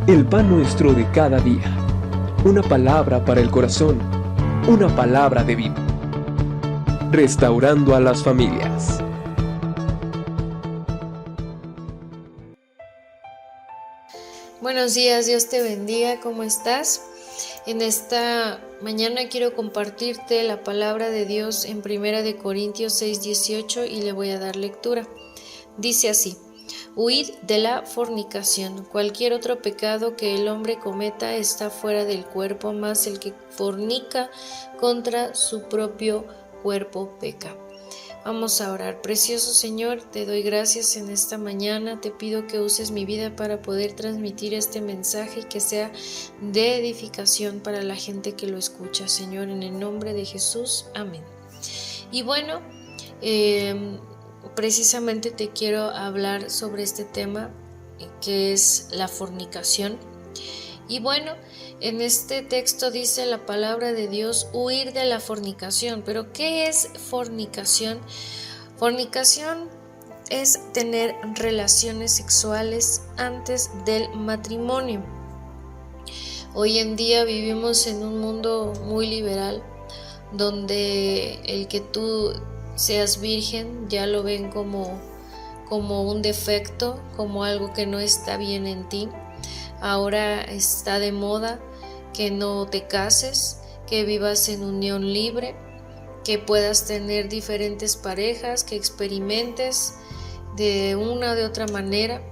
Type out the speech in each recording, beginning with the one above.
El pan nuestro de cada día. Una palabra para el corazón. Una palabra de vida. Restaurando a las familias. Buenos días, Dios te bendiga, ¿cómo estás? En esta mañana quiero compartirte la palabra de Dios en 1 Corintios 6:18 y le voy a dar lectura. Dice así: Huid de la fornicación. Cualquier otro pecado que el hombre cometa está fuera del cuerpo, mas el que fornica contra su propio cuerpo peca. Vamos a orar. Precioso Señor, te doy gracias en esta mañana. Te pido que uses mi vida para poder transmitir este mensaje y que sea de edificación para la gente que lo escucha, Señor, en el nombre de Jesús. Amén. Y bueno, precisamente te quiero hablar sobre este tema que es la fornicación. Y bueno, en este texto dice la palabra de Dios, huir de la fornicación. Pero ¿qué es fornicación? Fornicación es tener relaciones sexuales antes del matrimonio. Hoy en día vivimos en un mundo muy liberal, donde el que tú seas virgen ya lo ven como un defecto, como algo que no está bien en ti. Ahora está de moda que no te cases, que vivas en unión libre, que puedas tener diferentes parejas, que experimentes de una o de otra manera.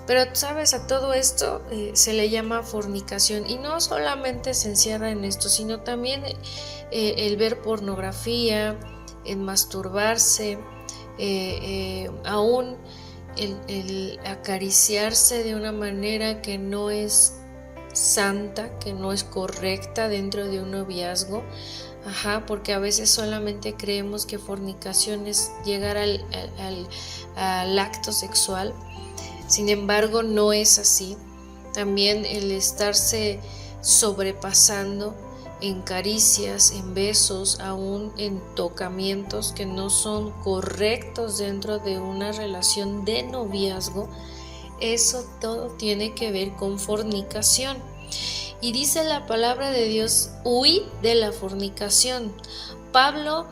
Pero sabes, a todo esto se le llama fornicación, y no solamente se encierra en esto, sino también el ver pornografía, el masturbarse, aún el acariciarse de una manera que no es santa, que no es correcta dentro de un noviazgo. Porque a veces solamente creemos que fornicación es llegar al acto sexual. Sin embargo, no es así. También el estarse sobrepasando en caricias, en besos, aún en tocamientos que no son correctos dentro de una relación de noviazgo, eso todo tiene que ver con fornicación. Y dice la palabra de Dios, huid de la fornicación. Pablo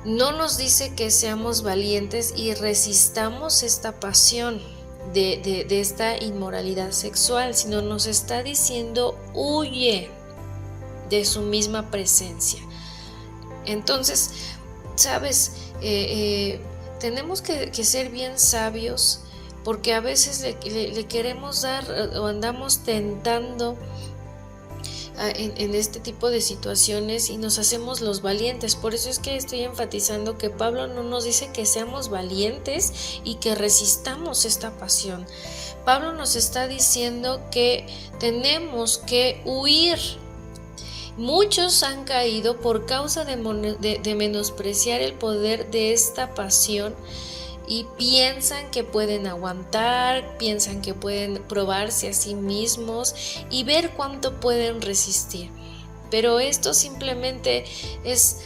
no nos dice que seamos valientes y resistamos esta pasión de esta inmoralidad sexual, sino nos está diciendo, huye de su misma presencia. Entonces, sabes, tenemos que ser bien sabios, porque a veces le queremos dar o andamos tentando en este tipo de situaciones y nos hacemos los valientes. Por eso es que estoy enfatizando que Pablo no nos dice que seamos valientes y que resistamos esta pasión. Pablo nos está diciendo que tenemos que huir. Muchos han caído por causa de menospreciar el poder de esta pasión y piensan que pueden aguantar, piensan que pueden probarse a sí mismos y ver cuánto pueden resistir. Pero esto simplemente es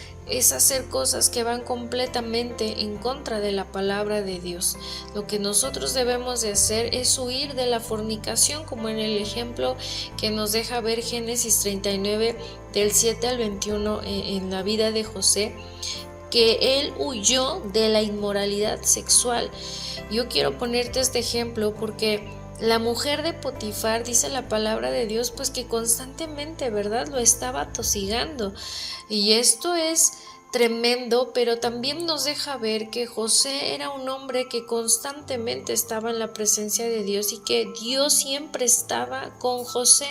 hacer cosas que van completamente en contra de la palabra de Dios. Lo que nosotros debemos de hacer es huir de la fornicación, como en el ejemplo que nos deja ver Génesis 39 del 7 al 21 en la vida de José, que él huyó de la inmoralidad sexual. Yo quiero ponerte este ejemplo porque la mujer de Potifar, dice la palabra de Dios, pues que constantemente, ¿verdad?, lo estaba atosigando. Y esto es tremendo, pero también nos deja ver que José era un hombre que constantemente estaba en la presencia de Dios y que Dios siempre estaba con José.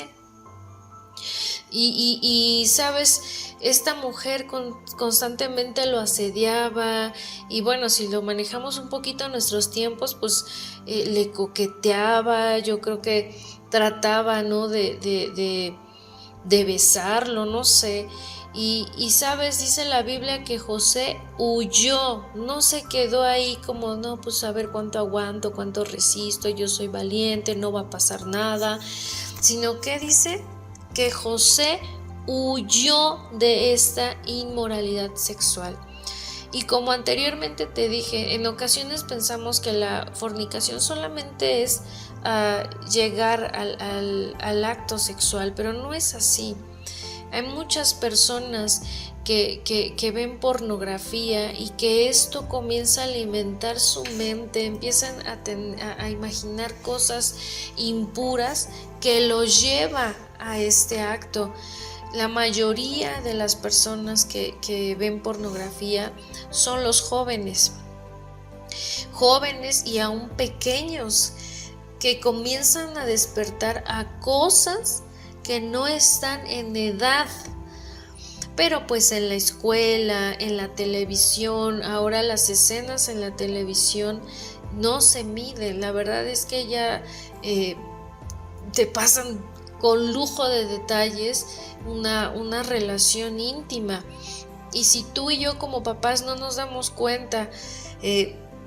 Y sabes, esta mujer constantemente lo asediaba, y bueno, si lo manejamos un poquito en nuestros tiempos, pues le coqueteaba, yo creo que trataba, ¿no?, de besarlo, no sé. Y sabes, dice la Biblia que José huyó, no se quedó ahí como, no, pues a ver cuánto aguanto, cuánto resisto, yo soy valiente, no va a pasar nada, sino que dice que José huyó de esta inmoralidad sexual. Y como anteriormente te dije, en ocasiones pensamos que la fornicación solamente es llegar al acto sexual, pero no es así. Hay muchas personas que ven pornografía y que esto comienza a alimentar su mente, empiezan a imaginar cosas impuras que los lleva a este acto. La mayoría de las personas que ven pornografía son los jóvenes y aún pequeños, que comienzan a despertar a cosas que no están en edad. Pero pues en la escuela, en la televisión, ahora las escenas en la televisión no se miden. La verdad es que ya te pasan con lujo de detalles una relación íntima. Y si tú y yo como papás no nos damos cuenta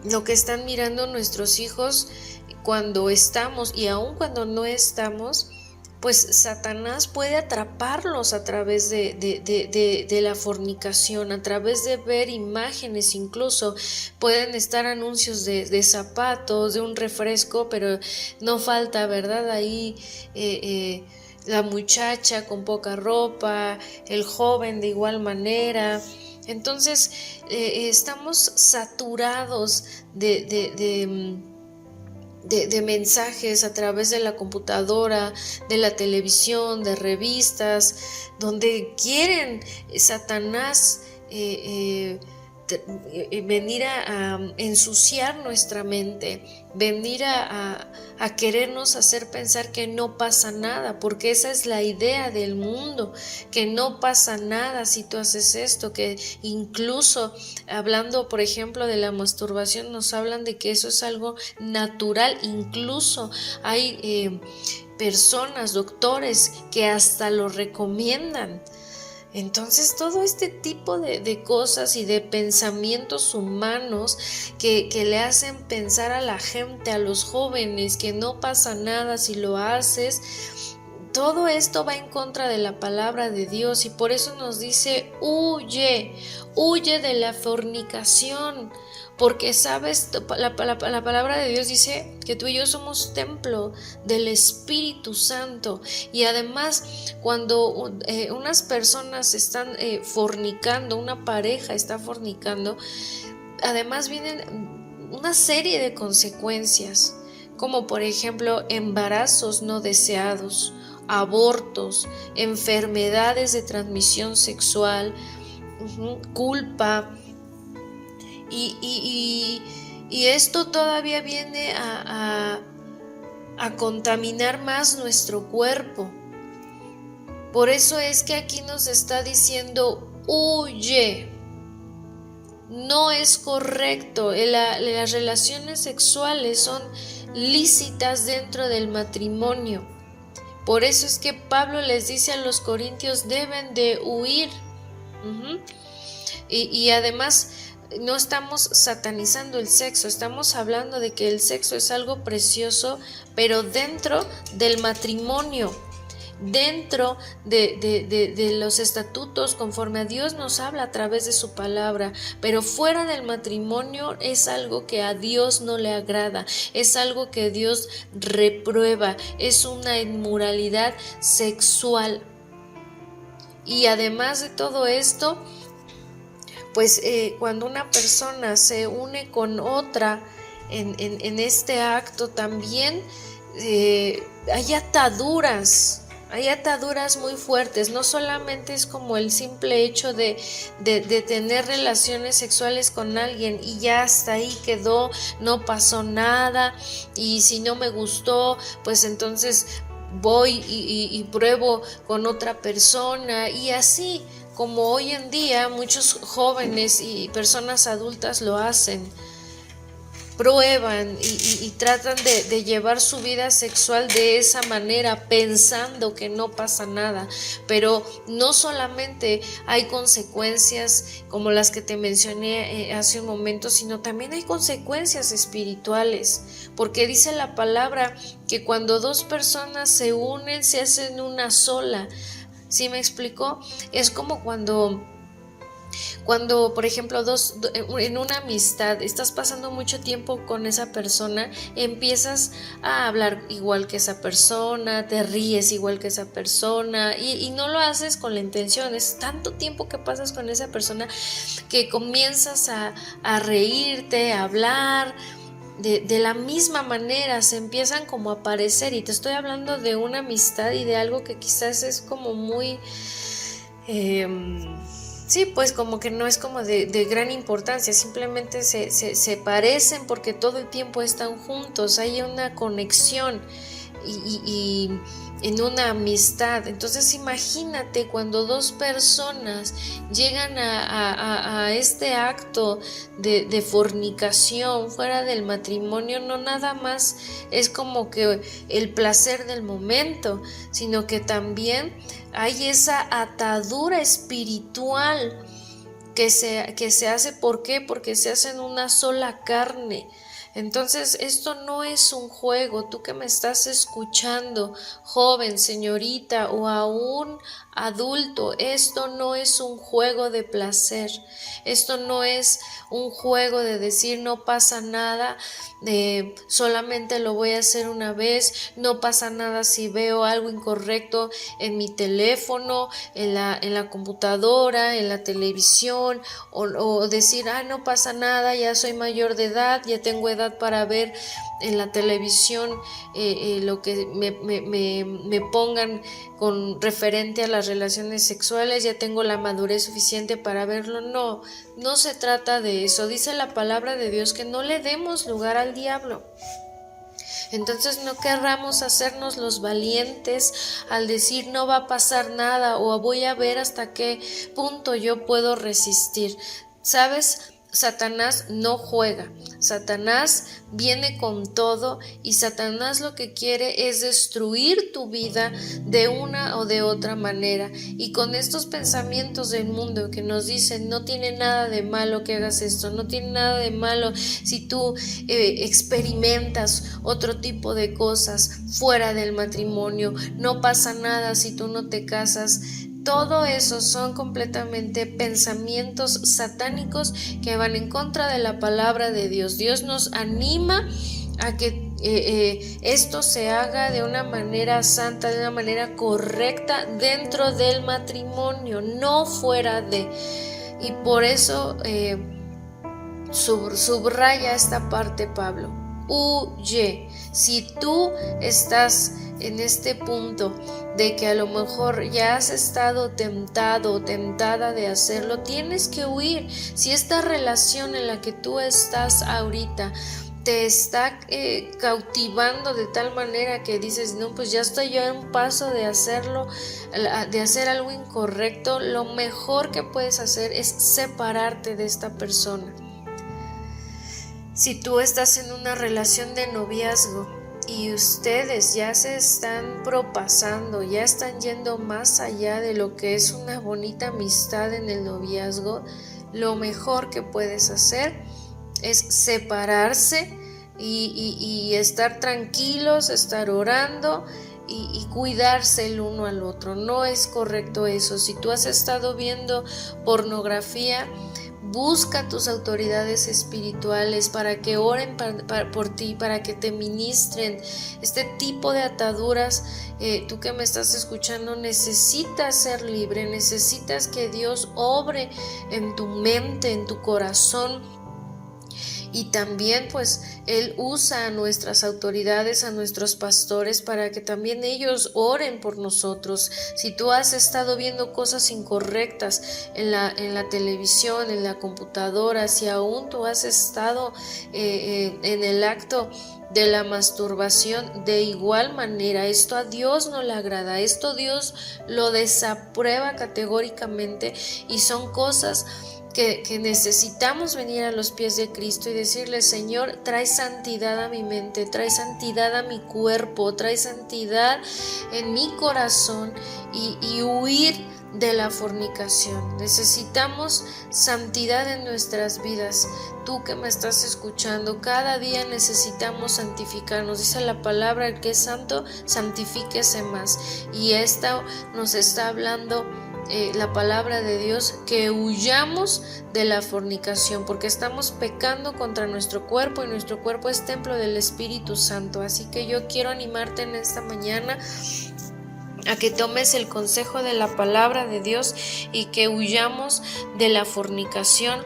lo que están mirando nuestros hijos cuando estamos y aun cuando no estamos, pues Satanás puede atraparlos a través de la fornicación, a través de ver imágenes. Incluso pueden estar anuncios de zapatos, de un refresco, pero no falta, ¿verdad? Ahí la muchacha con poca ropa, el joven de igual manera. Entonces estamos saturados de mensajes a través de la computadora, de la televisión, de revistas, donde quieren Satanás venir a ensuciar nuestra mente, venir a querernos hacer pensar que no pasa nada, porque esa es la idea del mundo, que no pasa nada si tú haces esto, que incluso hablando por ejemplo de la masturbación nos hablan de que eso es algo natural. Incluso hay personas, doctores, que hasta lo recomiendan. Entonces todo este tipo de cosas y de pensamientos humanos que le hacen pensar a la gente, a los jóvenes, que no pasa nada si lo haces, todo esto va en contra de la palabra de Dios, y por eso nos dice huye de la fornicación. Porque sabes, la palabra de Dios dice que tú y yo somos templo del Espíritu Santo. Y además cuando unas personas están fornicando, una pareja está fornicando, además vienen una serie de consecuencias, como por ejemplo embarazos no deseados, abortos, enfermedades de transmisión sexual, culpa. Y esto todavía viene a contaminar más nuestro cuerpo. Por eso es que aquí nos está diciendo huye. No es correcto. Las relaciones sexuales son lícitas dentro del matrimonio. Por eso es que Pablo les dice a los corintios, deben de huir. Y además no estamos satanizando el sexo, estamos hablando de que el sexo es algo precioso, pero dentro del matrimonio, dentro de los estatutos, conforme a Dios nos habla a través de su palabra. Pero fuera del matrimonio es algo que a Dios no le agrada, es algo que Dios reprueba, es una inmoralidad sexual. Y además de todo esto, pues cuando una persona se une con otra en este acto, también hay ataduras muy fuertes. No solamente es como el simple hecho de tener relaciones sexuales con alguien y ya hasta ahí quedó, no pasó nada, y si no me gustó, pues entonces voy y pruebo con otra persona, y así como hoy en día muchos jóvenes y personas adultas lo hacen. Prueban y tratan de llevar su vida sexual de esa manera, pensando que no pasa nada. Pero no solamente hay consecuencias como las que te mencioné hace un momento, sino también hay consecuencias espirituales, porque dice la palabra que cuando dos personas se unen se hacen una sola. ¿Sí me explicó? Es como cuando Cuando, por ejemplo, en una amistad estás pasando mucho tiempo con esa persona, empiezas a hablar igual que esa persona, te ríes igual que esa persona y no lo haces con la intención. Es tanto tiempo que pasas con esa persona que comienzas a reírte, a hablar. De la misma manera se empiezan como a parecer, y te estoy hablando de una amistad y de algo que quizás es como muy sí, pues como que no es como de gran importancia, simplemente se parecen porque todo el tiempo están juntos, hay una conexión y en una amistad. Entonces imagínate cuando dos personas llegan a este acto de fornicación fuera del matrimonio, no nada más es como que el placer del momento, sino que también hay esa atadura espiritual que se hace. ¿Por qué? Porque se hacen una sola carne. Entonces esto no es un juego. Tú que me estás escuchando, joven, señorita o aún adulto, esto no es un juego de placer. Esto no es un juego de decir no pasa nada, solamente lo voy a hacer una vez, no pasa nada si veo algo incorrecto en mi teléfono, en la computadora, en la televisión, o decir, no pasa nada, ya soy mayor de edad, ya tengo edad para ver en la televisión lo que me pongan con referente a las relaciones sexuales, ya tengo la madurez suficiente para verlo. No se trata de eso. Dice la palabra de Dios que no le demos lugar al diablo. Entonces no querramos hacernos los valientes al decir no va a pasar nada o voy a ver hasta qué punto yo puedo resistir. ¿Sabes? Satanás no juega, Satanás viene con todo y Satanás lo que quiere es destruir tu vida de una o de otra manera. Y con estos pensamientos del mundo que nos dicen no tiene nada de malo que hagas esto, no tiene nada de malo si tú experimentas otro tipo de cosas fuera del matrimonio, no pasa nada si tú no te casas. Todo eso son completamente pensamientos satánicos que van en contra de la palabra de Dios. Dios nos anima a que esto se haga de una manera santa, de una manera correcta dentro del matrimonio, no fuera de. Y por eso subraya esta parte, Pablo. Huye. Si tú estás en este punto de que a lo mejor ya has estado tentado o tentada de hacerlo, tienes que huir. Si esta relación en la que tú estás ahorita te está cautivando de tal manera que dices, no, pues ya estoy yo a un paso de hacerlo, de hacer algo incorrecto, lo mejor que puedes hacer es separarte de esta persona. Si tú estás en una relación de noviazgo y ustedes ya se están propasando, ya están yendo más allá de lo que es una bonita amistad en el noviazgo, lo mejor que puedes hacer es separarse y estar tranquilos, estar orando y cuidarse el uno al otro. No es correcto eso. Si tú has estado viendo pornografía, busca a tus autoridades espirituales para que oren por ti, para que te ministren. Este tipo de ataduras, tú que me estás escuchando, necesitas ser libre, necesitas que Dios obre en tu mente, en tu corazón. Y también pues Él usa a nuestras autoridades, a nuestros pastores, para que también ellos oren por nosotros. Si tú has estado viendo cosas incorrectas en la televisión, en la computadora, si aún tú has estado en el acto de la masturbación, de igual manera, esto a Dios no le agrada, esto Dios lo desaprueba categóricamente, y son cosas que necesitamos venir a los pies de Cristo y decirle: Señor, trae santidad a mi mente, trae santidad a mi cuerpo, trae santidad en mi corazón, y huir de la fornicación. Necesitamos santidad en nuestras vidas. Tú que me estás escuchando, cada día necesitamos santificarnos. Dice la palabra: el que es santo, santifíquese más. Y esta nos está hablando la palabra de Dios, que huyamos de la fornicación, porque estamos pecando contra nuestro cuerpo y nuestro cuerpo es templo del Espíritu Santo. Así que yo quiero animarte en esta mañana a que tomes el consejo de la palabra de Dios y que huyamos de la fornicación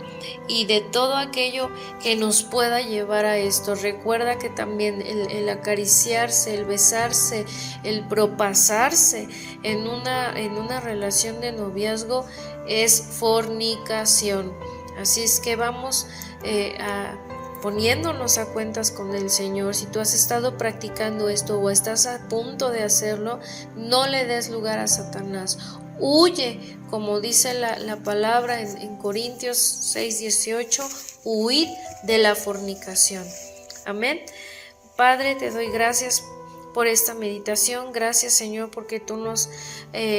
y de todo aquello que nos pueda llevar a esto. Recuerda que también el acariciarse, el besarse, el propasarse en una relación de noviazgo es fornicación. Así es que vamos poniéndonos a cuentas con el Señor. Si tú has estado practicando esto o estás a punto de hacerlo, no le des lugar a Satanás. Huye, como dice la palabra en Corintios 6:18, huid de la fornicación. Amén. Padre, te doy gracias por esta meditación. Gracias, Señor, porque tú nos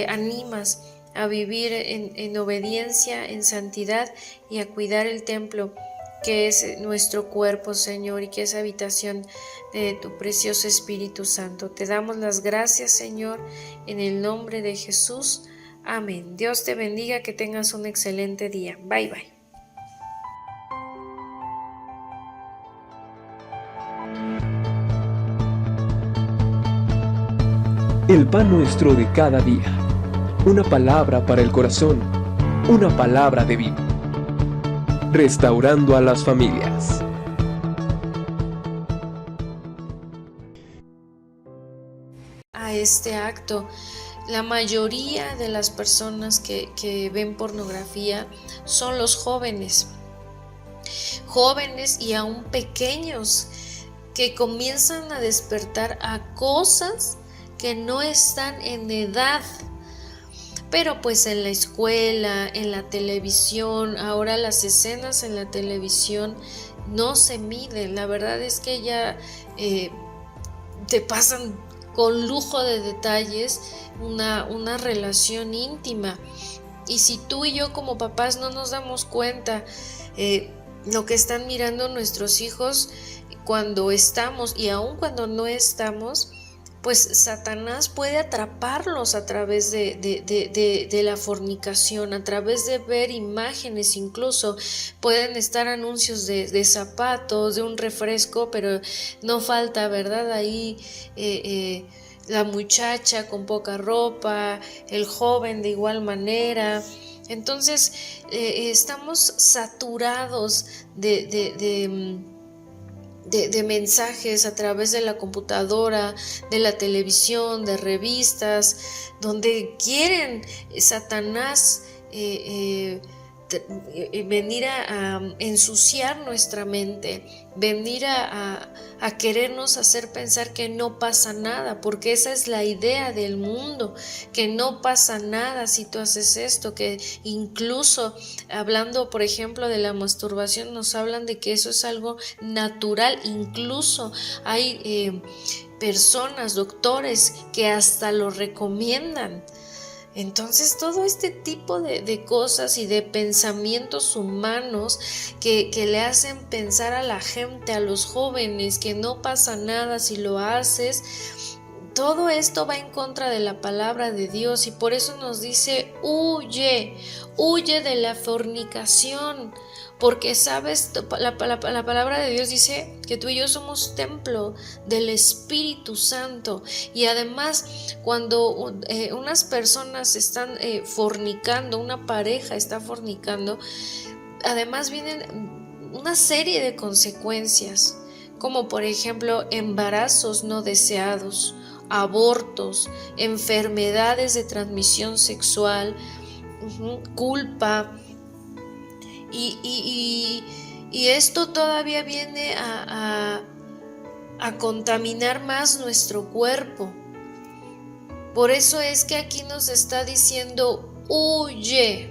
animas a vivir en obediencia, en santidad y a cuidar el templo que es nuestro cuerpo, Señor, y que es habitación de tu precioso Espíritu Santo. Te damos las gracias, Señor, en el nombre de Jesús. Amén. Dios te bendiga, que tengas un excelente día. Bye, bye. El pan nuestro de cada día. Una palabra para el corazón. Una palabra de vida. Restaurando a las familias. A este acto, la mayoría de las personas que ven pornografía son los jóvenes y aún pequeños, que comienzan a despertar a cosas que no están en edad. Pero pues en la escuela, en la televisión, ahora las escenas en la televisión no se miden. La verdad es que ya te pasan con lujo de detalles una relación íntima. Y si tú y yo como papás no nos damos cuenta lo que están mirando nuestros hijos cuando estamos y aun cuando no estamos, pues Satanás puede atraparlos a través de la fornicación, a través de ver imágenes. Incluso pueden estar anuncios de zapatos, de un refresco, pero no falta, ¿verdad? Ahí la muchacha con poca ropa, el joven de igual manera. Entonces estamos saturados de mensajes a través de la computadora, de la televisión, de revistas, donde quieren Satanás venir a ensuciar nuestra mente, venir a querernos hacer pensar que no pasa nada, porque esa es la idea del mundo, que no pasa nada si tú haces esto, que incluso hablando por ejemplo de la masturbación nos hablan de que eso es algo natural. Incluso hay personas, doctores, que hasta lo recomiendan. Entonces todo este tipo de cosas y de pensamientos humanos que le hacen pensar a la gente, a los jóvenes, que no pasa nada si lo haces, todo esto va en contra de la palabra de Dios, y por eso nos dice huye de la fornicación. Porque sabes, la palabra de Dios dice que tú y yo somos templo del Espíritu Santo. Y además cuando unas personas están fornicando, una pareja está fornicando, además vienen una serie de consecuencias, como por ejemplo embarazos no deseados, abortos, enfermedades de transmisión sexual, culpa. Y esto todavía viene a contaminar más nuestro cuerpo. Por eso es que aquí nos está diciendo huye.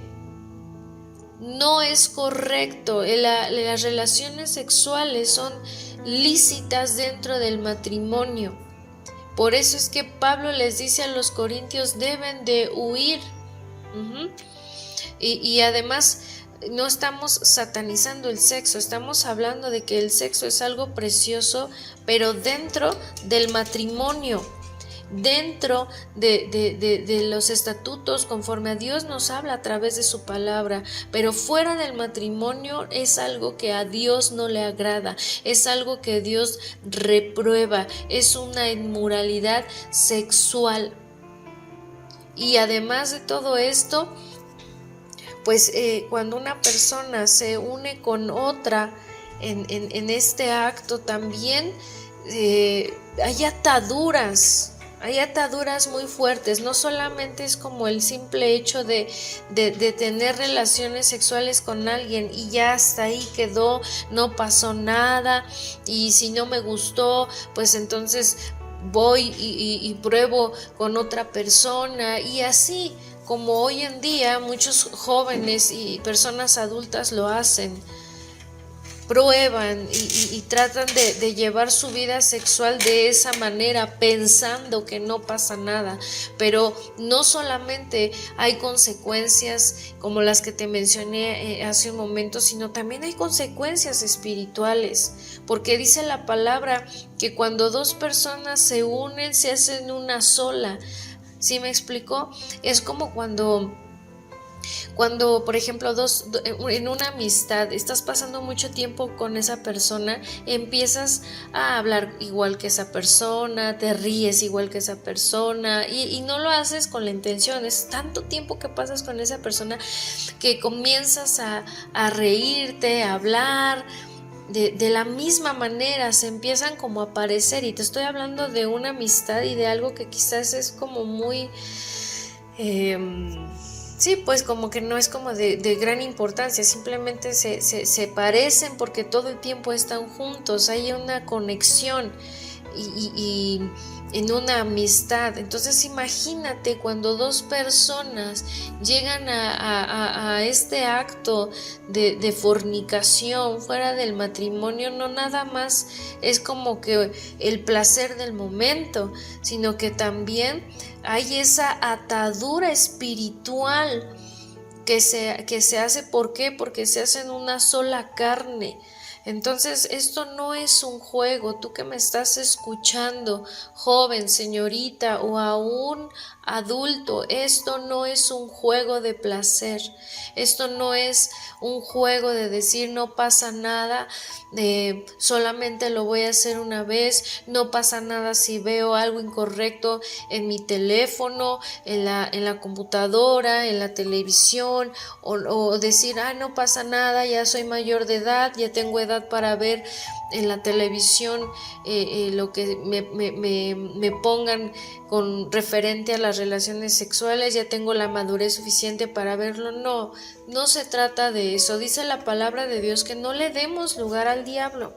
No es correcto. Las relaciones sexuales son lícitas dentro del matrimonio. Por eso es que Pablo les dice a los corintios, deben de huir. Y además no estamos satanizando el sexo, estamos hablando de que el sexo es algo precioso, pero dentro del matrimonio. dentro de los estatutos conforme a Dios nos habla a través de su palabra, pero fuera del matrimonio es algo que a Dios no le agrada, es algo que Dios reprueba, es una inmoralidad sexual. Y además de todo esto, pues cuando una persona se une con otra en este acto también hay ataduras muy fuertes. No solamente es como el simple hecho de tener relaciones sexuales con alguien y ya hasta ahí quedó, no pasó nada, y si no me gustó, pues entonces voy y pruebo con otra persona, y así como hoy en día muchos jóvenes y personas adultas lo hacen. Prueban y tratan de llevar su vida sexual de esa manera, pensando que no pasa nada, pero no solamente hay consecuencias como las que te mencioné hace un momento, sino también hay consecuencias espirituales, porque dice la palabra que cuando dos personas se unen se hacen una sola. ¿Sí me explicó? Es como cuando, por ejemplo, en una amistad estás pasando mucho tiempo con esa persona, empiezas a hablar igual que esa persona, te ríes igual que esa persona, y no lo haces con la intención. Es tanto tiempo que pasas con esa persona que comienzas a reírte, a hablar de la misma manera, se empiezan como a aparecer. Y te estoy hablando de una amistad y de algo que quizás es como muy sí, pues como que no es como de gran importancia, simplemente se parecen porque todo el tiempo están juntos, hay una conexión y en una amistad. Entonces imagínate cuando dos personas llegan a este acto de fornicación fuera del matrimonio, no nada más es como que el placer del momento, sino que también hay esa atadura espiritual que se hace. ¿Por qué? Porque se hacen una sola carne. Entonces esto no es un juego. Tú que me estás escuchando, joven, señorita o aún adulto, esto no es un juego de placer. Esto no es un juego de decir no pasa nada, solamente lo voy a hacer una vez, no pasa nada si veo algo incorrecto en mi teléfono, en la computadora, en la televisión, o decir, no pasa nada, ya soy mayor de edad, ya tengo edad para ver en la televisión lo que me pongan con referente a las relaciones sexuales, ya tengo la madurez suficiente para verlo. No se trata de eso. Dice la palabra de Dios que no le demos lugar al diablo.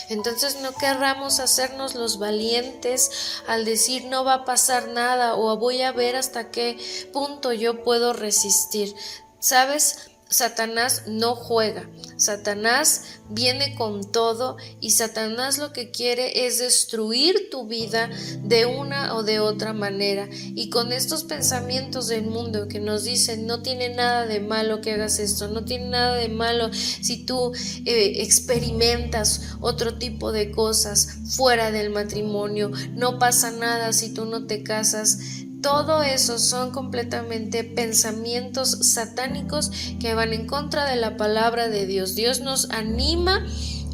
Entonces no querramos hacernos los valientes al decir no va a pasar nada, o voy a ver hasta qué punto yo puedo resistir. ¿Sabes? Satanás no juega. Satanás viene con todo, y Satanás lo que quiere es destruir tu vida de una o de otra manera. Y con estos pensamientos del mundo que nos dicen no tiene nada de malo que hagas esto, no tiene nada de malo si tú experimentas otro tipo de cosas fuera del matrimonio, no pasa nada si tú no te casas. Todo eso son completamente pensamientos satánicos que van en contra de la palabra de Dios. Dios nos anima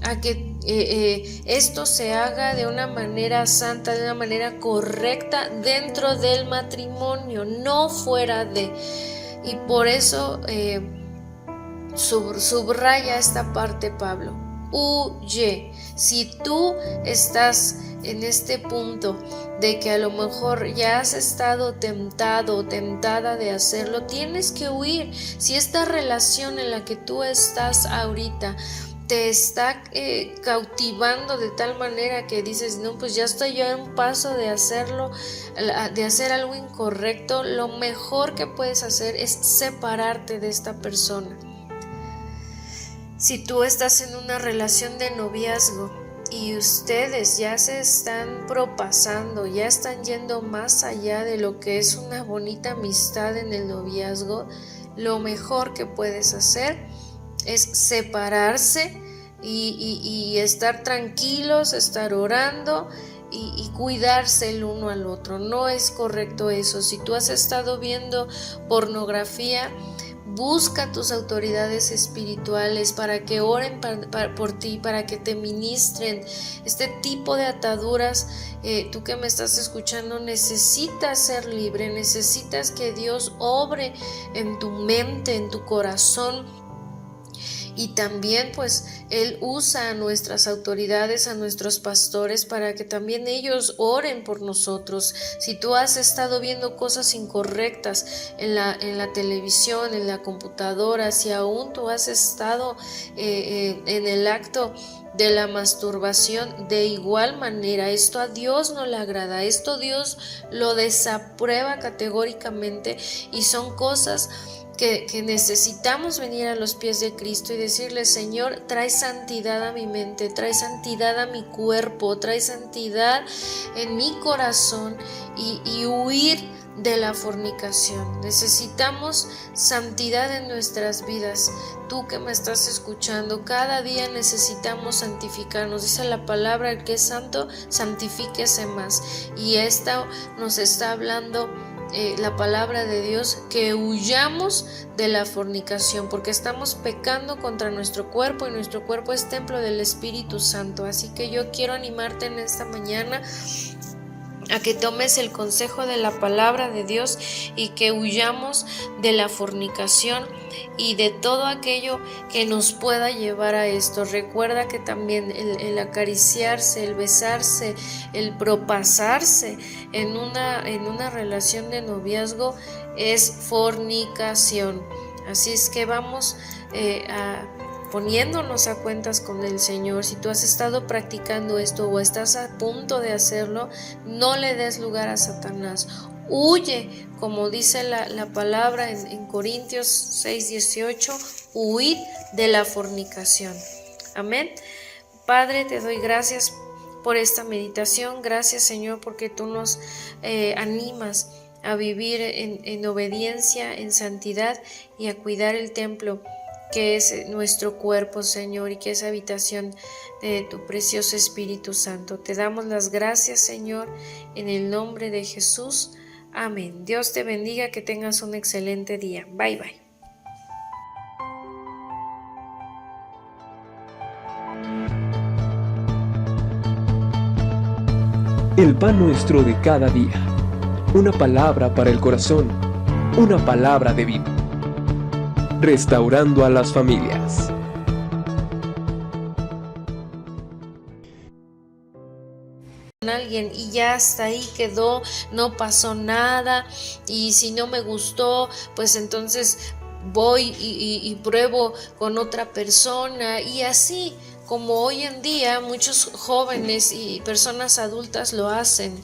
a que esto se haga de una manera santa, de una manera correcta dentro del matrimonio, no fuera de. Y por eso subraya esta parte Pablo. Huye. Si tú estás en este punto de que a lo mejor ya has estado tentado o tentada de hacerlo, tienes que huir. Si esta relación en la que tú estás ahorita te está cautivando de tal manera que dices, no, pues ya estoy yo a un paso de hacerlo, de hacer algo incorrecto, lo mejor que puedes hacer es separarte de esta persona. Si tú estás en una relación de noviazgo y ustedes ya se están propasando, ya están yendo más allá de lo que es una bonita amistad en el noviazgo, lo mejor que puedes hacer es separarse y estar tranquilos, estar orando y cuidarse el uno al otro. No es correcto eso. Si tú has estado viendo pornografía, busca a tus autoridades espirituales para que oren por ti, para que te ministren. Este tipo de ataduras, tú que me estás escuchando, necesitas ser libre, necesitas que Dios obre en tu mente, en tu corazón. Y también pues Él usa a nuestras autoridades, a nuestros pastores, para que también ellos oren por nosotros. Si tú has estado viendo cosas incorrectas en la televisión, en la computadora, si aún tú has estado en el acto de la masturbación, de igual manera, esto a Dios no le agrada, esto Dios lo desaprueba categóricamente, y son cosas que necesitamos venir a los pies de Cristo y decirle: Señor, trae santidad a mi mente, trae santidad a mi cuerpo, trae santidad en mi corazón, y huir de la fornicación. Necesitamos santidad en nuestras vidas. Tú que me estás escuchando, cada día necesitamos santificarnos. Dice la palabra: el que es santo, santifíquese más. Y esta nos está hablando la palabra de Dios, que huyamos de la fornicación, porque estamos pecando contra nuestro cuerpo, y nuestro cuerpo es templo del Espíritu Santo. Así que yo quiero animarte en esta mañana a que tomes el consejo de la palabra de Dios y que huyamos de la fornicación y de todo aquello que nos pueda llevar a esto. Recuerda que también el acariciarse, el besarse, el propasarse en una relación de noviazgo es fornicación. Así es que vamos poniéndonos a cuentas con el Señor. Si tú has estado practicando esto o estás a punto de hacerlo, no le des lugar a Satanás. Huye, como dice la palabra en Corintios 6:18, huid de la fornicación. Amén. Padre, te doy gracias por esta meditación. Gracias, Señor, porque tú nos animas a vivir en obediencia, en santidad, y a cuidar el templo que es nuestro cuerpo, Señor, y que es habitación de tu precioso Espíritu Santo. Te damos las gracias, Señor, en el nombre de Jesús. Amén. Dios te bendiga, que tengas un excelente día. Bye, bye. El pan nuestro de cada día. Una palabra para el corazón. Una palabra de vida. Restaurando a las familias. Alguien y ya hasta ahí quedó, no pasó nada, y si no me gustó, pues entonces voy y pruebo con otra persona, y así como hoy en día muchos jóvenes y personas adultas lo hacen.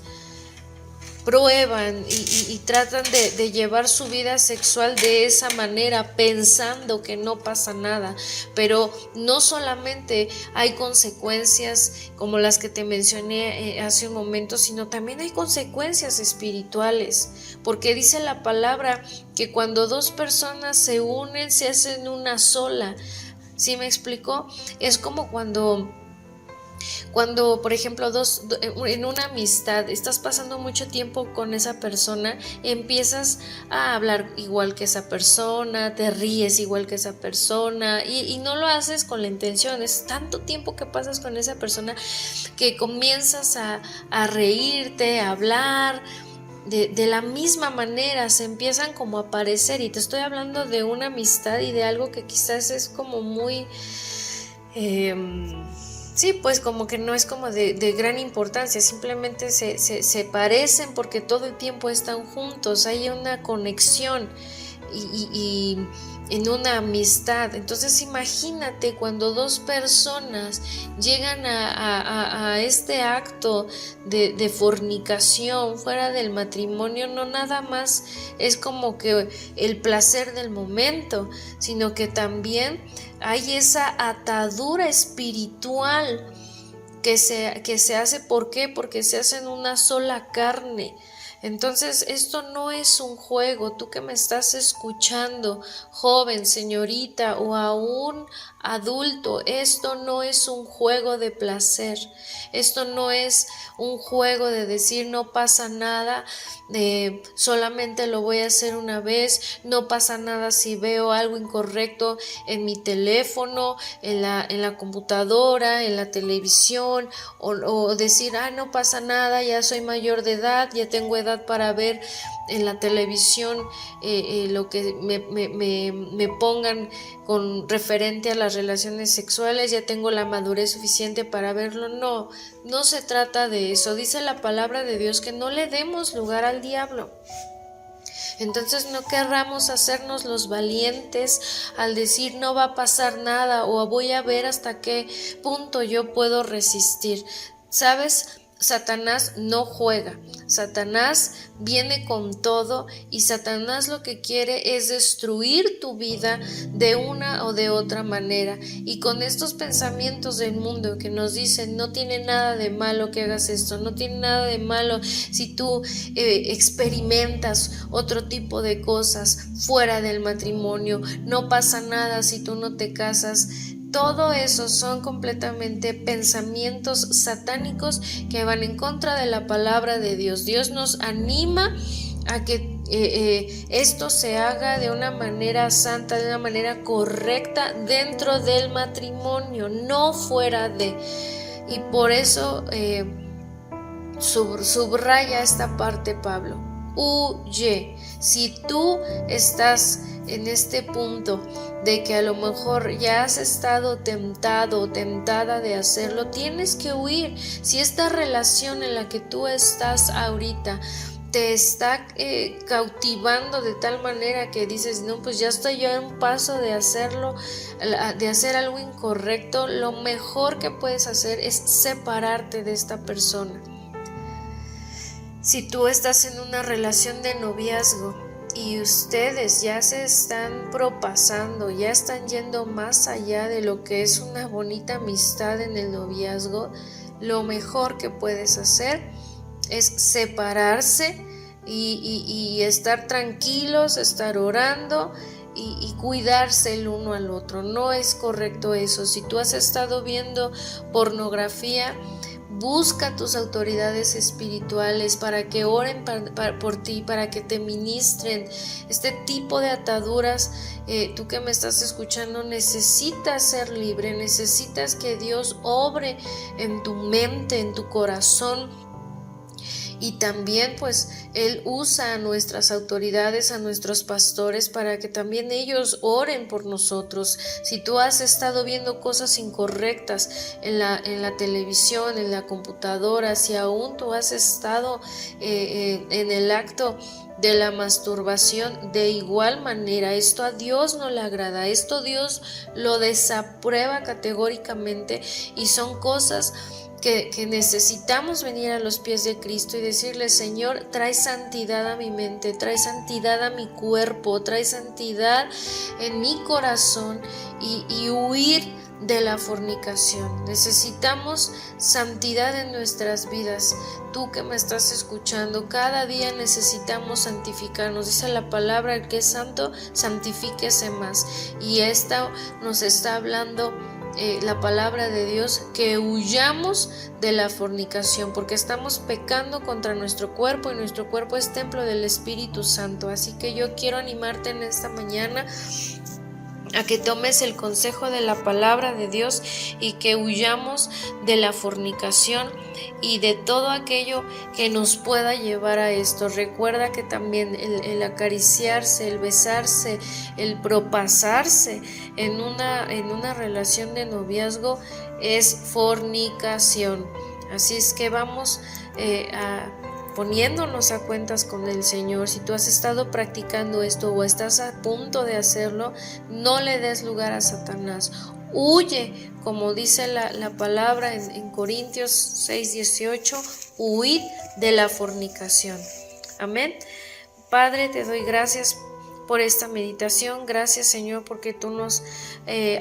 Prueban y tratan de llevar su vida sexual de esa manera, pensando que no pasa nada. Pero no solamente hay consecuencias como las que te mencioné hace un momento, sino también hay consecuencias espirituales, porque dice la palabra que cuando dos personas se unen, se hacen una sola. ¿Sí me explicó? Es como cuando, por ejemplo, en una amistad, estás pasando mucho tiempo con esa persona, empiezas a hablar igual que esa persona, te ríes igual que esa persona, y no lo haces con la intención. Es tanto tiempo que pasas con esa persona que comienzas a reírte, a hablar de la misma manera, se empiezan como a parecer. Y te estoy hablando de una amistad y de algo que quizás es como muy sí, pues como que no es como de gran importancia, simplemente se parecen porque todo el tiempo están juntos, hay una conexión y en una amistad. Entonces imagínate cuando dos personas llegan a este acto de fornicación fuera del matrimonio, no nada más es como que el placer del momento, sino que también hay esa atadura espiritual que se hace. ¿Por qué? Porque se hacen una sola carne. Entonces, esto no es un juego. Tú que me estás escuchando, joven, señorita o aún adulto, esto no es un juego de placer. Esto no es un juego de decir no pasa nada, solamente lo voy a hacer una vez, no pasa nada si veo algo incorrecto en mi teléfono, en la computadora, en la televisión, o decir, no pasa nada, ya soy mayor de edad, ya tengo edad para ver en la televisión lo que me pongan con referente a las relaciones sexuales, ya tengo la madurez suficiente para verlo. No se trata de eso. Dice la palabra de Dios que no le demos lugar al diablo. Entonces no querramos hacernos los valientes al decir no va a pasar nada o voy a ver hasta qué punto yo puedo resistir. ¿Sabes? Satanás no juega, Satanás viene con todo y Satanás lo que quiere es destruir tu vida de una o de otra manera. Y con estos pensamientos del mundo que nos dicen no tiene nada de malo que hagas esto, no tiene nada de malo si tú experimentas otro tipo de cosas fuera del matrimonio, no pasa nada si tú no te casas. Todo eso son completamente pensamientos satánicos que van en contra de la palabra de Dios. Dios nos anima a que esto se haga de una manera santa, de una manera correcta dentro del matrimonio, no fuera de. Y por eso subraya esta parte Pablo. Huye. Si tú estás en este punto de que a lo mejor ya has estado tentado o tentada de hacerlo, tienes que huir. Si esta relación en la que tú estás ahorita te está cautivando de tal manera que dices, no, pues ya estoy yo en un paso de hacerlo, de hacer algo incorrecto, lo mejor que puedes hacer es separarte de esta persona. Si tú estás en una relación de noviazgo y ustedes ya se están propasando, ya están yendo más allá de lo que es una bonita amistad en el noviazgo, lo mejor que puedes hacer es separarse y estar tranquilos, estar orando y cuidarse el uno al otro. No es correcto eso. Si tú has estado viendo pornografía, busca a tus autoridades espirituales para que oren por ti, para que te ministren. Este tipo de ataduras, tú que me estás escuchando, necesitas ser libre, necesitas que Dios obre en tu mente, en tu corazón. Y también pues Él usa a nuestras autoridades, a nuestros pastores, para que también ellos oren por nosotros. Si tú has estado viendo cosas incorrectas en la televisión, en la computadora, si aún tú has estado en el acto de la masturbación, de igual manera, esto a Dios no le agrada, esto Dios lo desaprueba categóricamente, y son cosas que necesitamos venir a los pies de Cristo y decirle: Señor, trae santidad a mi mente, trae santidad a mi cuerpo, trae santidad en mi corazón, y huir de la fornicación. Necesitamos santidad en nuestras vidas. Tú que me estás escuchando, cada día necesitamos santificarnos. Dice la palabra: el que es santo, santifíquese más. Y esta nos está hablando la palabra de Dios, que huyamos de la fornicación, porque estamos pecando contra nuestro cuerpo, y nuestro cuerpo es templo del Espíritu Santo. Así que yo quiero animarte en esta mañana a que tomes el consejo de la palabra de Dios y que huyamos de la fornicación y de todo aquello que nos pueda llevar a esto. Recuerda que también el acariciarse, el besarse, el propasarse en una relación de noviazgo es fornicación. Así es que vamos poniéndonos a cuentas con el Señor. Si tú has estado practicando esto o estás a punto de hacerlo, no le des lugar a Satanás. Huye, como dice la palabra en Corintios 6:18, huid de la fornicación. Amén. Padre, te doy gracias por esta meditación. Gracias, Señor, porque tú nos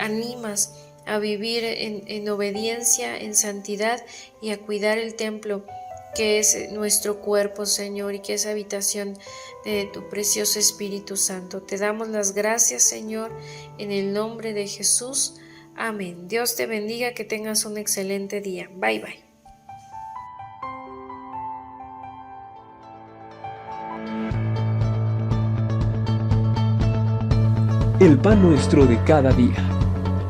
animas a vivir en obediencia, en santidad, y a cuidar el templo que es nuestro cuerpo, Señor, y que es habitación de tu precioso Espíritu Santo. Te damos las gracias, Señor, en el nombre de Jesús. Amén. Dios te bendiga, que tengas un excelente día. Bye, bye. El pan nuestro de cada día.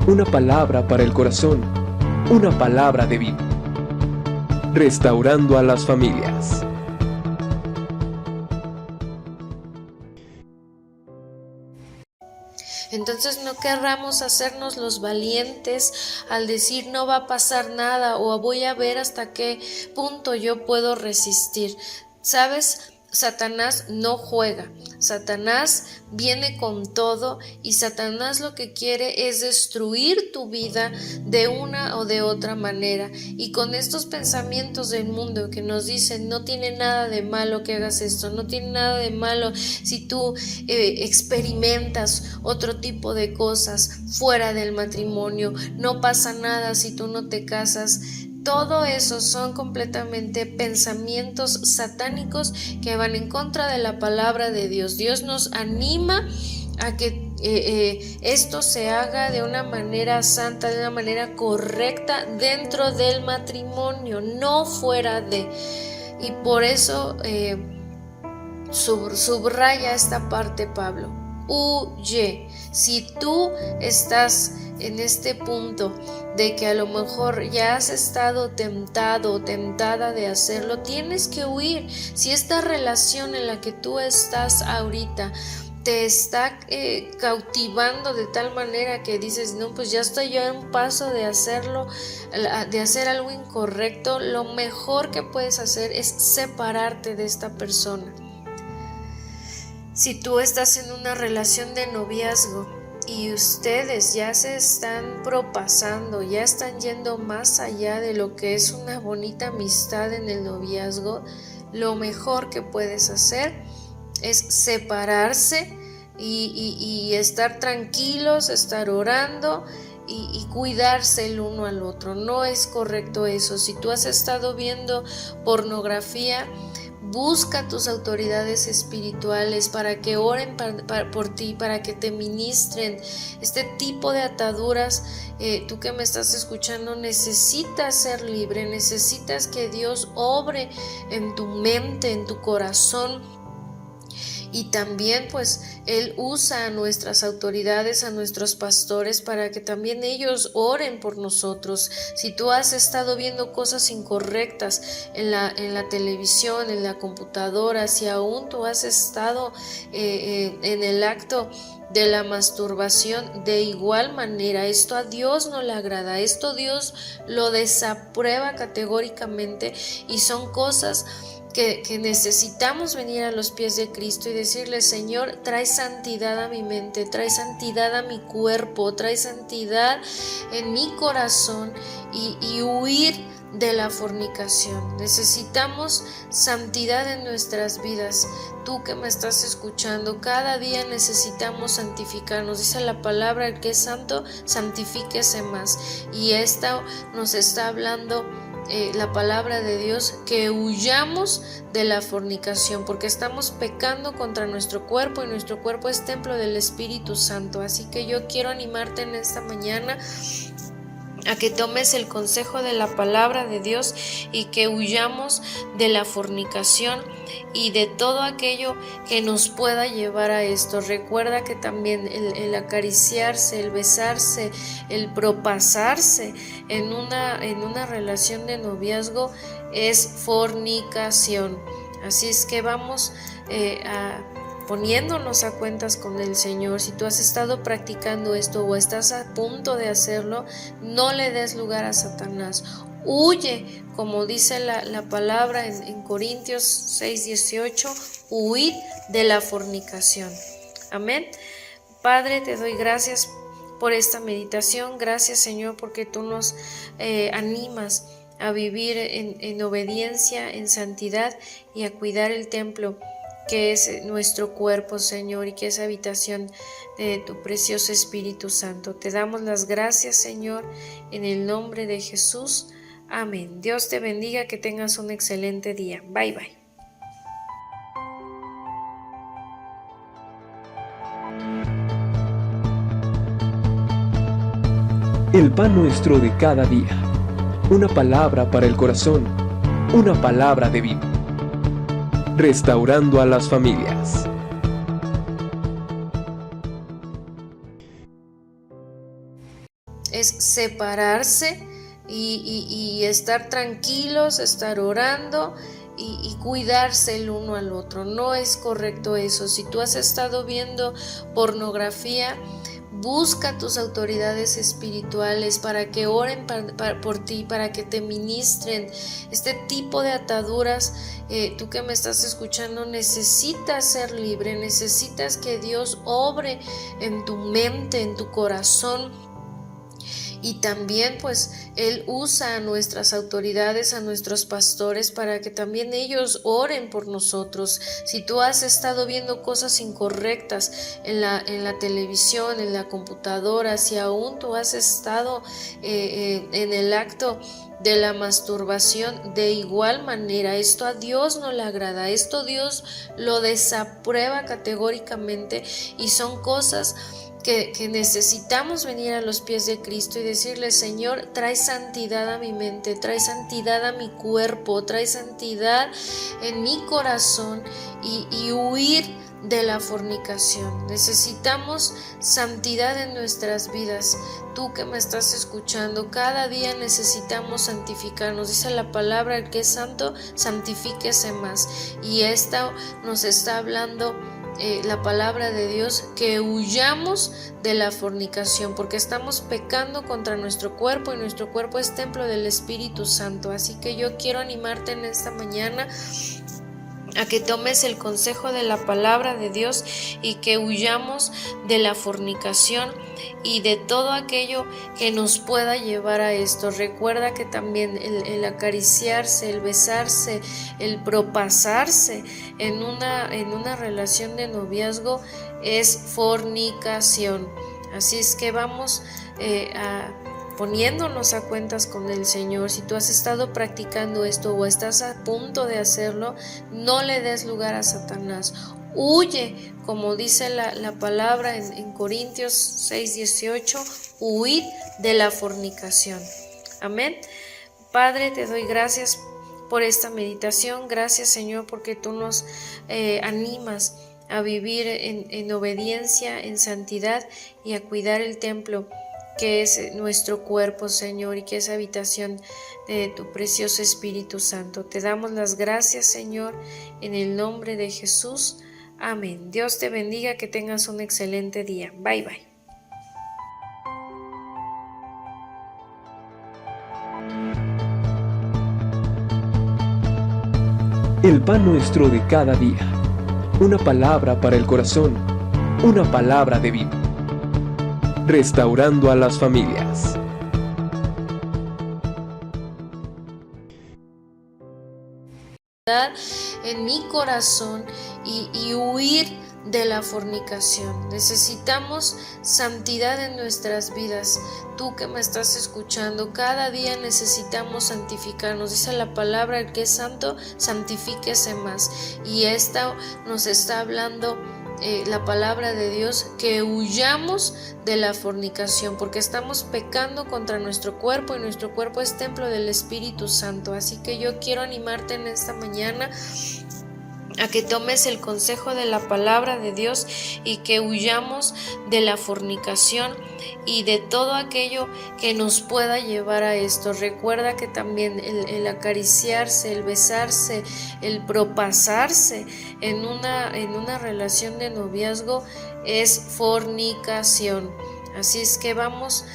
Una palabra para el corazón. Una palabra de vida. Restaurando a las familias. Entonces no querramos hacernos los valientes al decir no va a pasar nada o voy a ver hasta qué punto yo puedo resistir. ¿Sabes? Satanás no juega, Satanás viene con todo y Satanás lo que quiere es destruir tu vida de una o de otra manera, y con estos pensamientos del mundo que nos dicen no tiene nada de malo que hagas esto, no tiene nada de malo si tú experimentas otro tipo de cosas fuera del matrimonio, no pasa nada si tú no te casas. Todo eso son completamente pensamientos satánicos que van en contra de la palabra de Dios. Dios nos anima a que esto se haga de una manera santa, de una manera correcta dentro del matrimonio, no fuera de. Y por eso subraya esta parte Pablo. Huye. Si tú estás en este punto de que a lo mejor ya has estado tentado o tentada de hacerlo, tienes que huir. Si esta relación en la que tú estás ahorita te está cautivando de tal manera que dices, no, pues ya estoy yo a un paso de hacerlo, de hacer algo incorrecto, lo mejor que puedes hacer es separarte de esta persona. Si tú estás en una relación de noviazgo y ustedes ya se están propasando, ya están yendo más allá de lo que es una bonita amistad en el noviazgo, lo mejor que puedes hacer es separarse y estar tranquilos, estar orando y cuidarse el uno al otro. No es correcto eso. Si tú has estado viendo pornografía, busca a tus autoridades espirituales para que oren por ti, para que te ministren. Este tipo de ataduras, tú que me estás escuchando, necesitas ser libre, necesitas que Dios obre en tu mente, en tu corazón. Y también pues Él usa a nuestras autoridades, a nuestros pastores, para que también ellos oren por nosotros. Si tú has estado viendo cosas incorrectas en la televisión, en la computadora, si aún tú has estado en el acto de la masturbación, de igual manera, esto a Dios no le agrada, esto Dios lo desaprueba categóricamente, y son cosas que necesitamos venir a los pies de Cristo y decirle: Señor, trae santidad a mi mente, trae santidad a mi cuerpo, trae santidad en mi corazón, y huir de la fornicación. Necesitamos santidad en nuestras vidas. Tú que me estás escuchando, cada día necesitamos santificarnos. Dice la palabra: el que es santo, santifíquese más. Y esta nos está hablando la palabra de Dios, que huyamos de la fornicación, porque estamos pecando contra nuestro cuerpo, y nuestro cuerpo es templo del Espíritu Santo. Así que yo quiero animarte en esta mañana a que tomes el consejo de la palabra de Dios y que huyamos de la fornicación y de todo aquello que nos pueda llevar a esto. Recuerda que también el acariciarse, el besarse, el propasarse en una relación de noviazgo es fornicación. Así es que vamos poniéndonos a cuentas con el Señor. Si tú has estado practicando esto o estás a punto de hacerlo, no le des lugar a Satanás. Huye, como dice la palabra en Corintios 6:18, huid de la fornicación. Amén. Padre, te doy gracias por esta meditación. Gracias, Señor, porque tú nos animas a vivir en obediencia, en santidad, y a cuidar el templo que es nuestro cuerpo, Señor, y que es habitación de tu precioso Espíritu Santo. Te damos las gracias, Señor, en el nombre de Jesús. Amén. Dios te bendiga, que tengas un excelente día. Bye, bye. El pan nuestro de cada día. Una palabra para el corazón. Una palabra de vida. Restaurando a las familias. Es separarse y estar tranquilos, estar orando y cuidarse el uno al otro. No es correcto eso. Si tú has estado viendo pornografía, busca a tus autoridades espirituales para que oren por ti, para que te ministren. Este tipo de ataduras, tú que me estás escuchando, necesitas ser libre, necesitas que Dios obre en tu mente, en tu corazón. Y también pues Él usa a nuestras autoridades, a nuestros pastores, para que también ellos oren por nosotros. Si tú has estado viendo cosas incorrectas en la televisión, en la computadora, si aún tú has estado en el acto de la masturbación, de igual manera, esto a Dios no le agrada, esto Dios lo desaprueba categóricamente, y son cosas que necesitamos venir a los pies de Cristo y decirle: Señor, trae santidad a mi mente, trae santidad a mi cuerpo, trae santidad en mi corazón, y huir de la fornicación. Necesitamos santidad en nuestras vidas. Tú que me estás escuchando, cada día necesitamos santificarnos. Dice la palabra: el que es santo, santifíquese más. Y esta nos está hablando la palabra de Dios, que huyamos de la fornicación, porque estamos pecando contra nuestro cuerpo, y nuestro cuerpo es templo del Espíritu Santo. Así que yo quiero animarte en esta mañana a que tomes el consejo de la palabra de Dios y que huyamos de la fornicación y de todo aquello que nos pueda llevar a esto. Recuerda que también el acariciarse, el besarse, el propasarse en una relación de noviazgo es fornicación. Así es que vamos poniéndonos a cuentas con el Señor. Si tú has estado practicando esto o estás a punto de hacerlo, no le des lugar a Satanás. Huye, como dice la palabra en Corintios 6:18, huid de la fornicación. Amén. Padre, te doy gracias por esta meditación. Gracias, Señor, porque tú nos animas a vivir en obediencia, en santidad, y a cuidar el templo que es nuestro cuerpo, Señor, y que es habitación de tu precioso Espíritu Santo. Te damos las gracias, Señor, en el nombre de Jesús. Amén. Dios te bendiga, que tengas un excelente día. Bye, bye. El pan nuestro de cada día. Una palabra para el corazón. Una palabra de vida. Restaurando a las familias. En mi corazón y huir de la fornicación. Necesitamos santidad en nuestras vidas. Tú que me estás escuchando, cada día necesitamos santificarnos. Dice la palabra: el que es santo, santifíquese más. Y esta nos está hablando la palabra de Dios, que huyamos de la fornicación, porque estamos pecando contra nuestro cuerpo, y nuestro cuerpo es templo del Espíritu Santo. Así que yo quiero animarte en esta mañana a que tomes el consejo de la palabra de Dios y que huyamos de la fornicación y de todo aquello que nos pueda llevar a esto. Recuerda que también el acariciarse, el besarse, el propasarse en una relación de noviazgo es fornicación. Así es que vamos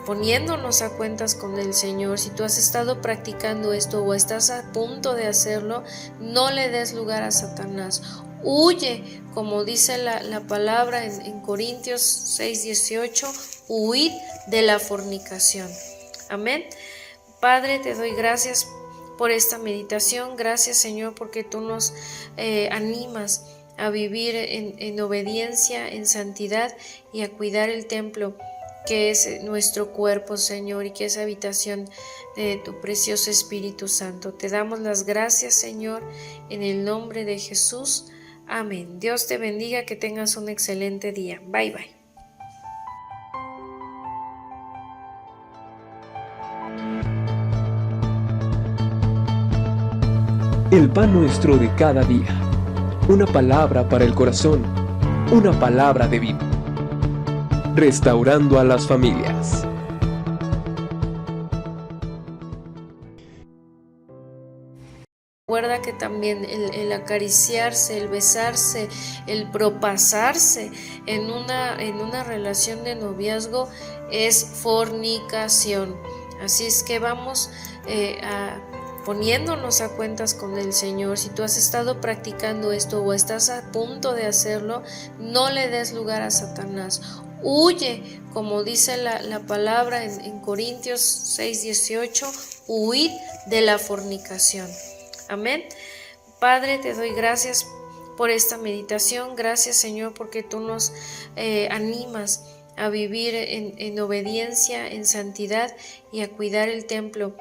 poniéndonos a cuentas con el Señor. Si tú has estado practicando esto o estás a punto de hacerlo, no le des lugar a Satanás. Huye, como dice la palabra en Corintios 6:18, huid de la fornicación. Amén. Padre, te doy gracias por esta meditación. Gracias, Señor, porque tú nos animas a vivir en obediencia, en santidad, y a cuidar el templo que es nuestro cuerpo, Señor, y que es habitación de tu precioso Espíritu Santo. Te damos las gracias, Señor, en el nombre de Jesús. Amén. Dios te bendiga, que tengas un excelente día. Bye, bye. El pan nuestro de cada día. Una palabra para el corazón. Una palabra de vida. Restaurando a las familias. Recuerda que también el acariciarse, el besarse, el propasarse en una relación de noviazgo es fornicación. Así es que vamos poniéndonos a cuentas con el Señor. Si tú has estado practicando esto o estás a punto de hacerlo, no le des lugar a Satanás. Huye, como dice la palabra en Corintios 6:18, huid de la fornicación. Amén. Padre, te doy gracias por esta meditación. Gracias, Señor, porque tú nos animas a vivir en obediencia, en santidad y a cuidar el templo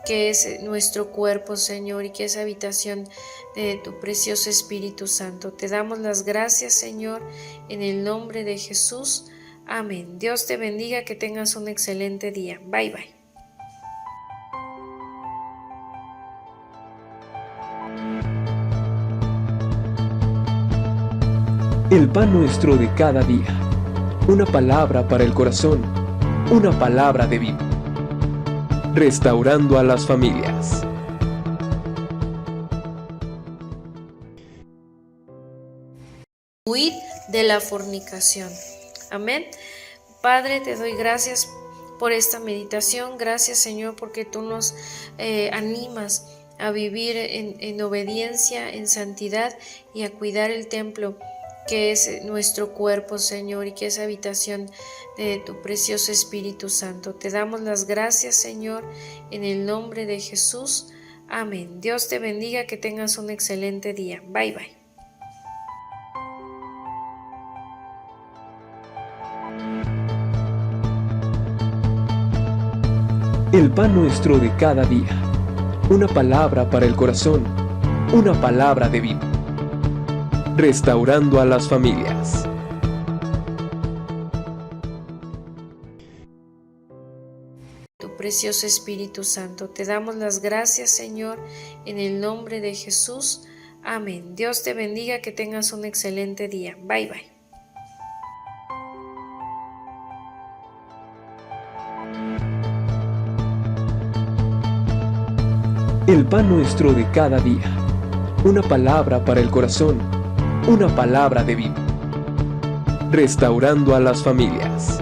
que es nuestro cuerpo, Señor, y que es habitación de tu precioso Espíritu Santo. Te damos las gracias, Señor, en el nombre de Jesús. Amén. Dios te bendiga, que tengas un excelente día. Bye, bye. El pan nuestro de cada día. Una palabra para el corazón. Una palabra de vida. Restaurando a las familias. Huid de la fornicación. Amén. Padre, te doy gracias por esta meditación. Gracias, Señor, porque tú nos animas a vivir en obediencia, en santidad y a cuidar el templo que es nuestro cuerpo, Señor, y que es habitación de tu precioso Espíritu Santo. Te damos las gracias, Señor, en el nombre de Jesús. Amén. Dios te bendiga, que tengas un excelente día. Bye, bye. El pan nuestro de cada día. Una palabra para el corazón. Una palabra de vida. Restaurando a las familias. Tu precioso Espíritu Santo. Te damos las gracias, Señor, en el nombre de Jesús. Amén. Dios te bendiga, que tengas un excelente día. Bye, bye. El pan nuestro de cada día. Una palabra para el corazón. Una palabra de vida. Restaurando a las familias.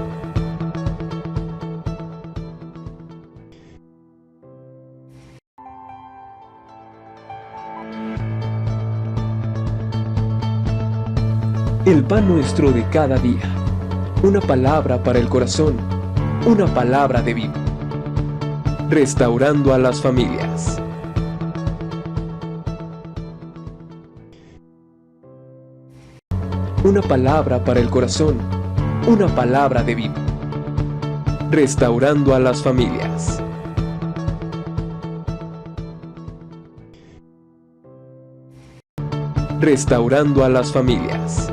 El pan nuestro de cada día. Una palabra para el corazón. Una palabra de vida. Restaurando a las familias. Una palabra para el corazón. Una palabra de vida. Restaurando a las familias. Restaurando a las familias.